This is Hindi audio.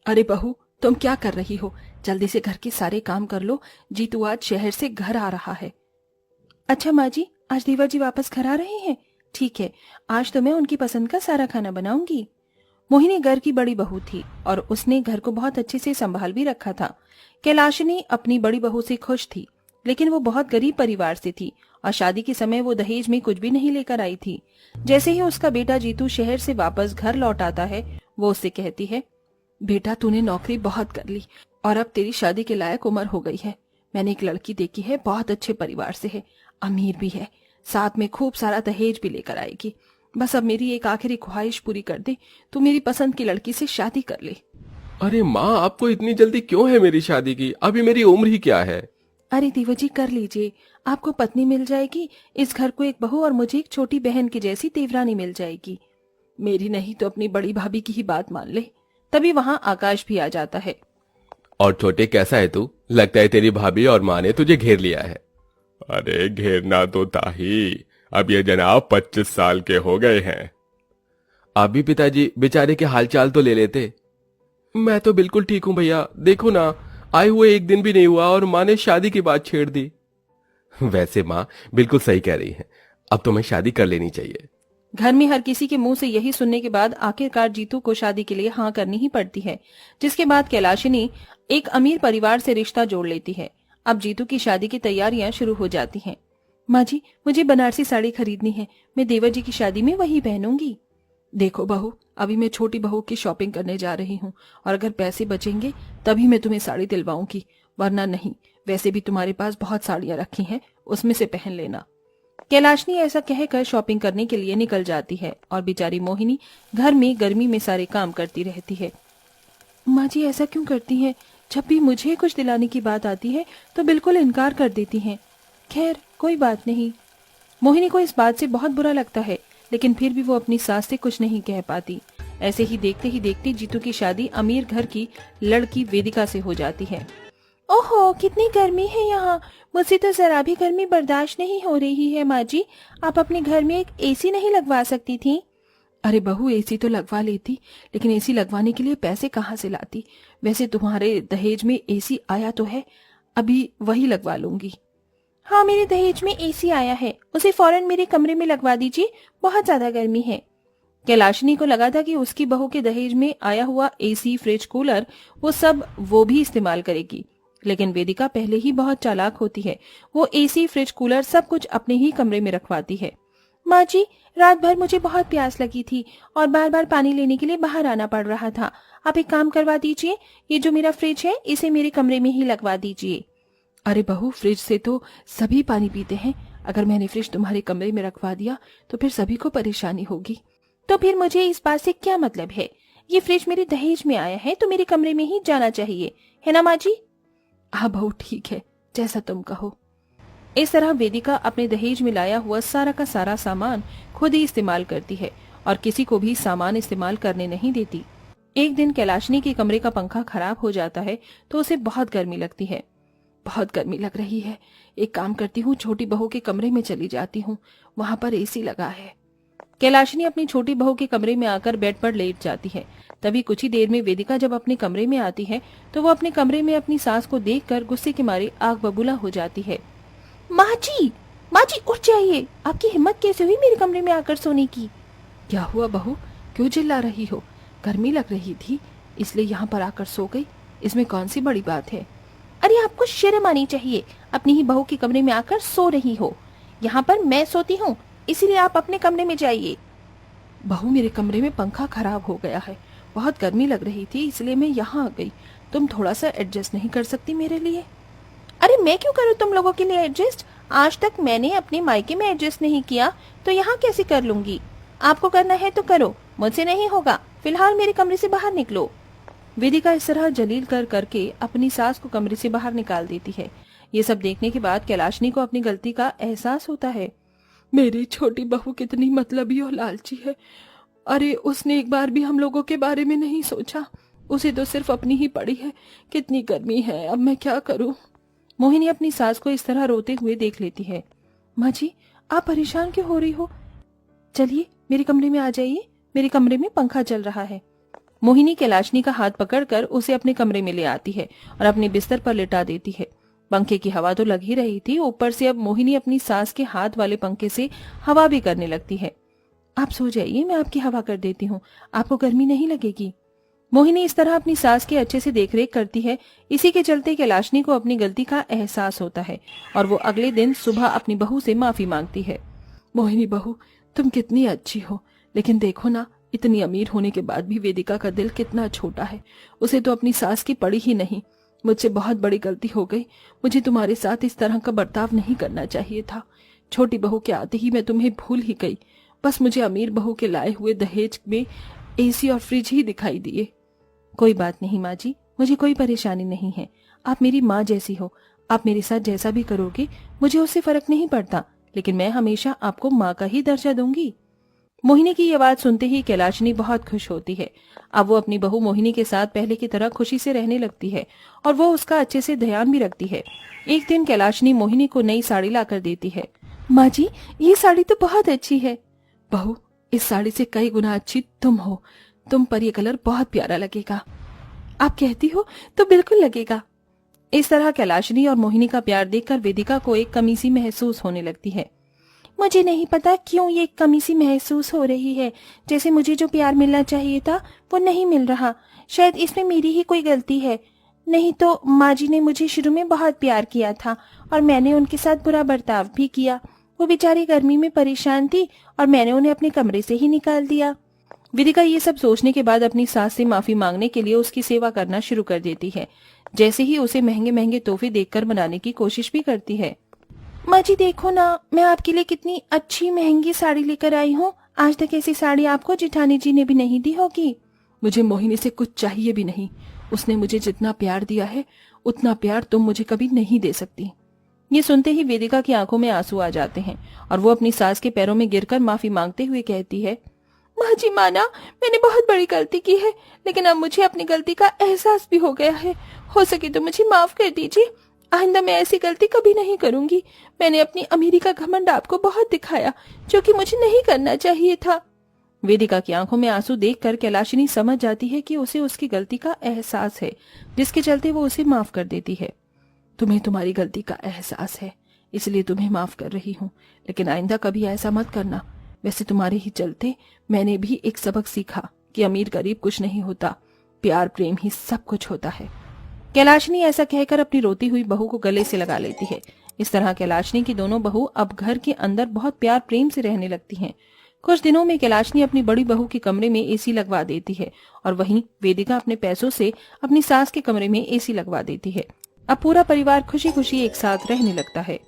अरे बहू, तुम क्या कर रही हो? जल्दी से घर के सारे काम कर लो। जीतू आज शहर से घर आ रहा है। अच्छा माँ जी, आज देवर जी वापस घर आ रहे हैं? ठीक है, आज तो मैं उनकी पसंद का सारा खाना बनाऊंगी। मोहिनी घर की बड़ी बहू थी और उसने घर को बहुत अच्छे से संभाल भी रखा था। कैलाशिनी अपनी बड़ी बहू से खुश थी, लेकिन वो बहुत गरीब परिवार से थी और शादी के समय वो दहेज में कुछ भी नहीं लेकर आई थी। जैसे ही उसका बेटा जीतू शहर से वापस घर लौट आता है, वो उससे कहती है, बेटा तूने नौकरी बहुत कर ली और अब तेरी शादी के लायक उम्र हो गई है। मैंने एक लड़की देखी है, बहुत अच्छे परिवार से है, अमीर भी है, साथ में खूब सारा दहेज भी लेकर आएगी। बस अब मेरी एक आखिरी ख्वाहिश पूरी कर दे, तू मेरी पसंद की लड़की से शादी कर ले। अरे माँ, आपको इतनी जल्दी क्यों है मेरी शादी की? अभी मेरी उम्र ही क्या है? अरे देवर जी, कर लीजिए, आपको पत्नी मिल जाएगी, इस घर को एक बहू और मुझे एक छोटी बहन की जैसी देवरानी मिल जाएगी। मेरी नहीं तो अपनी बड़ी भाभी की ही बात मान ले। तभी वहाँ आकाश भी आ जाता है। और छोटे, कैसा है तू? लगता है तेरी भाभी और माँ ने तुझे घेर लिया है। अरे घेरना तो था ही, अब ये जनाब 25 साल के हो गए हैं। आप भी पिताजी बेचारे के हालचाल तो ले लेते। मैं तो बिल्कुल ठीक हूँ भैया, देखो ना, आए हुए एक दिन भी नहीं हुआ और माँ ने शादी की बात छेड़ दी। वैसे माँ बिल्कुल सही कह रही है, अब तुम्हें शादी कर लेनी चाहिए। घर में हर किसी के मुंह से यही सुनने के बाद आखिरकार जीतू को शादी के लिए हाँ करनी ही पड़ती है, जिसके बाद कैलाशिनी एक अमीर परिवार से रिश्ता जोड़ लेती है। अब जीतू की शादी की तैयारियां शुरू हो जाती हैं। माँ जी, मुझे बनारसी साड़ी खरीदनी है, मैं देवर जी की शादी में वही पहनूंगी। देखो बहू, अभी मैं छोटी बहू की शॉपिंग करने जा रही हूँ और अगर पैसे बचेंगे तभी मैं तुम्हें साड़ी दिलवाऊंगी, वरना नहीं। वैसे भी तुम्हारे पास बहुत साड़ियां रखी हैं, उसमें से पहन लेना। कैलाशनी ऐसा कहकर शॉपिंग करने के लिए निकल जाती है और बेचारी मोहिनी घर में गर्मी में सारे काम करती रहती है। माँ जी ऐसा क्यों करती हैं? जब भी मुझे कुछ दिलाने की बात आती है तो बिल्कुल इनकार कर देती हैं। खैर कोई बात नहीं। मोहिनी को इस बात से बहुत बुरा लगता है, लेकिन फिर भी वो अपनी सास से कुछ नहीं कह पाती। ऐसे ही देखते जीतू की शादी अमीर घर की लड़की वेदिका से हो जाती है। ओहो, कितनी गर्मी है यहाँ, मुझसे तो जरा भी गर्मी बर्दाश्त नहीं हो रही है। माँ जी, आप अपने घर में एक एसी नहीं लगवा सकती थी? अरे बहू, एसी तो लगवा लेती, लेकिन एसी लगवाने के लिए पैसे कहाँ से लाती? वैसे तुम्हारे दहेज में एसी आया तो है, अभी वही लगवा लूंगी। हाँ, मेरे दहेज में एसी आया है, उसे फौरन मेरे कमरे में लगवा दीजिए, बहुत ज्यादा गर्मी है। कैलाशिनी को लगा था कि उसकी बहू के दहेज में आया हुआ एसी, फ्रिज, कूलर, वो भी इस्तेमाल करेगी, लेकिन वेदिका पहले ही बहुत चालाक होती है। वो एसी, फ्रिज, कूलर सब कुछ अपने ही कमरे में रखवाती है। माँ जी, रात भर मुझे बहुत प्यास लगी थी और बार बार पानी लेने के लिए बाहर आना पड़ रहा था। आप एक काम करवा दीजिए, ये जो मेरा फ्रिज है इसे मेरे कमरे में ही लगवा दीजिए। अरे बहू, फ्रिज से तो सभी पानी पीते हैं, अगर मैंने फ्रिज तुम्हारे कमरे में रखवा दिया तो फिर सभी को परेशानी होगी। तो फिर मुझे इस बात से क्या मतलब है? ये फ्रिज मेरे दहेज में आया है तो मेरे कमरे में ही जाना चाहिए, है ना माँ जी? हाँ बहू, ठीक है, जैसा तुम कहो। इस तरह वेदिका अपने दहेज में लाया हुआ सारा का सारा सामान खुद ही इस्तेमाल करती है और किसी को भी सामान इस्तेमाल करने नहीं देती। एक दिन कैलाशनी के कमरे का पंखा खराब हो जाता है तो उसे बहुत गर्मी लगती है। बहुत गर्मी लग रही है, एक काम करती हूँ, छोटी बहू के कमरे में चली जाती हूँ, वहां पर एसी लगा है। कैलाशिनी अपनी छोटी बहू के कमरे में आकर बेड पर लेट जाती है। तभी कुछ ही देर में वेदिका जब अपने कमरे में आती है तो वो अपने कमरे में अपनी सास को देखकर गुस्से के मारे आग बबूला हो जाती है। माँ जी, माँ जी उठ जाइए, आपकी हिम्मत कैसे हुई मेरे कमरे में आकर सोने की? क्या हुआ बहू, क्यों चिल्ला रही हो? गर्मी लग रही थी इसलिए यहाँ पर आकर सो गई, इसमें कौन सी बड़ी बात है? अरे आपको शर्म आनी चाहिए, अपनी ही बहू के कमरे में आकर सो रही हो। यहाँ पर मैं सोती हूँ, इसीलिए आप अपने कमरे में जाइए। बहू, मेरे कमरे में पंखा खराब हो गया है, बहुत गर्मी लग रही थी इसलिए मैं यहाँ आ गई। तुम थोड़ा सा एडजस्ट नहीं कर सकती मेरे लिए? अरे मैं क्यों करूँ तुम लोगों के लिए एडजस्ट? आज तक मैंने अपने मायके में एडजस्ट नहीं किया तो यहाँ कैसे कर लूंगी? आपको करना है तो करो, मुझसे नहीं होगा। फिलहाल मेरे कमरे से बाहर निकलो। वेदिका इस तरह जलील करके अपनी सास को कमरे से बाहर निकाल देती है। ये सब देखने के बाद कैलाशनी को अपनी गलती का एहसास होता है। मेरी छोटी बहू कितनी मतलबी और लालची है। अरे उसने एक बार भी हम लोगों के बारे में नहीं सोचा, उसे तो सिर्फ अपनी ही पड़ी है। कितनी गर्मी है, अब मैं क्या करूं? मोहिनी अपनी सास को इस तरह रोते हुए देख लेती है। माँ जी, आप परेशान क्यों हो रही हो? चलिए मेरे कमरे में आ जाइए, मेरे कमरे में पंखा चल रहा है। मोहिनी कैलाशनी का हाथ पकड़कर उसे अपने कमरे में ले आती है और अपने बिस्तर पर लिटा देती है। पंखे की हवा तो लग ही रही थी, ऊपर से अब मोहिनी अपनी सास के हाथ वाले पंखे से हवा भी करने लगती है। आप सो जाइए, मैं आपकी हवा कर देती हूँ, आपको गर्मी नहीं लगेगी। मोहिनी इस तरह अपनी सास की अच्छे से देखरेख करती है। इसी के चलते कैलाशनी को अपनी गलती का एहसास होता है और वो अगले दिन सुबह अपनी बहू से माफी मांगती है। मोहिनी बहू, तुम कितनी अच्छी हो, लेकिन देखो ना, इतनी अमीर होने के बाद भी वेदिका का दिल कितना छोटा है। उसे तो अपनी सास की पड़ी ही नहीं। मुझसे बहुत बड़ी गलती हो गई। मुझे तुम्हारे साथ इस तरह का बर्ताव नहीं करना चाहिए था। छोटी बहू के आते ही मैं तुम्हें भूल ही गई। बस मुझे अमीर बहू के लाए हुए दहेज में एसी और फ्रिज ही दिखाई दिए। कोई बात नहीं माँ जी, मुझे कोई परेशानी नहीं है। आप मेरी माँ जैसी हो, आप मेरे साथ जैसा भी करोगे मुझे उससे फर्क नहीं पड़ता, लेकिन मैं हमेशा आपको माँ का ही दर्जा दूंगी। मोहिनी की ये बात सुनते ही कैलाशनी बहुत खुश होती है। अब वो अपनी बहू मोहिनी के साथ पहले की तरह खुशी से रहने लगती है और वो उसका अच्छे से ध्यान भी रखती है। एक दिन कैलाशनी मोहिनी को नई साड़ी लाकर देती है। माँ जी, ये साड़ी तो बहुत अच्छी है। बहू, इस साड़ी से कई गुना अच्छी तुम हो। तुम पर ये कलर बहुत प्यारा लगेगा। आप कहती हो तो बिल्कुल लगेगा। इस तरह कैलाशनी और मोहिनी का प्यार देखकर वेदिका को एक कमी सी महसूस होने लगती है। मुझे नहीं पता क्यों ये कमी सी महसूस हो रही है, जैसे मुझे जो प्यार मिलना चाहिए था वो नहीं मिल रहा। शायद इसमें मेरी ही कोई गलती है। नहीं तो माँ जी ने मुझे शुरू में बहुत प्यार किया था और मैंने उनके साथ बुरा बर्ताव भी किया। वो बेचारी गर्मी में परेशान थी और मैंने उन्हें अपने कमरे से ही निकाल दिया। वेदिका ये सब सोचने के बाद अपनी सास से माफी मांगने के लिए उसकी सेवा करना शुरू कर देती है। जैसे ही उसे महंगे महंगे तोहफे देखकर मनाने की कोशिश भी करती है। माँ जी देखो ना, मैं आपके लिए कितनी अच्छी महंगी साड़ी लेकर आई हूँ। आज तक ऐसी साड़ी आपको जेठानी जी ने भी नहीं दी होगी। मुझे मोहिनी से कुछ चाहिए भी नहीं। उसने मुझे जितना प्यार दिया है उतना प्यार तुम मुझे कभी नहीं दे सकती। ये सुनते ही वेदिका की आंखों में आंसू आ जाते हैं और वो अपनी सास के पैरों में गिरकर माफी मांगते हुए कहती है, माँ जी माना, मैंने बहुत बड़ी गलती की है, लेकिन अब मुझे अपनी गलती का एहसास भी हो गया है। हो सके तो मुझे माफ कर दीजिए। आइंदा मैं ऐसी गलती कभी नहीं करूंगी। मैंने अपनी अमीरी का घमंड आपको बहुत दिखाया, जो कि मुझे नहीं करना चाहिए था। वेदिका की आंखों में आंसू देखकर कैलाशिनी समझ जाती है कि उसे उसकी गलती का एहसास है, जिसके चलते वो उसे माफ कर देती है। तुम्हें तुम्हारी गलती का एहसास है, इसलिए तुम्हें माफ कर रही हूँ, लेकिन आइंदा कभी ऐसा मत करना। वैसे तुम्हारे ही चलते मैंने भी एक सबक सीखा कि अमीर गरीब कुछ नहीं होता, प्यार प्रेम ही सब कुछ होता है। कैलाशनी ऐसा कहकर अपनी रोती हुई बहू को गले से लगा लेती है। इस तरह कैलाशनी की दोनों बहू अब घर के अंदर बहुत प्यार प्रेम से रहने लगती हैं। कुछ दिनों में कैलाशनी अपनी बड़ी बहू के कमरे में एसी लगवा देती है और वहीं वेदिका अपने पैसों से अपनी सास के कमरे में एसी लगवा देती है। अब पूरा परिवार खुशी खुशी एक साथ रहने लगता है।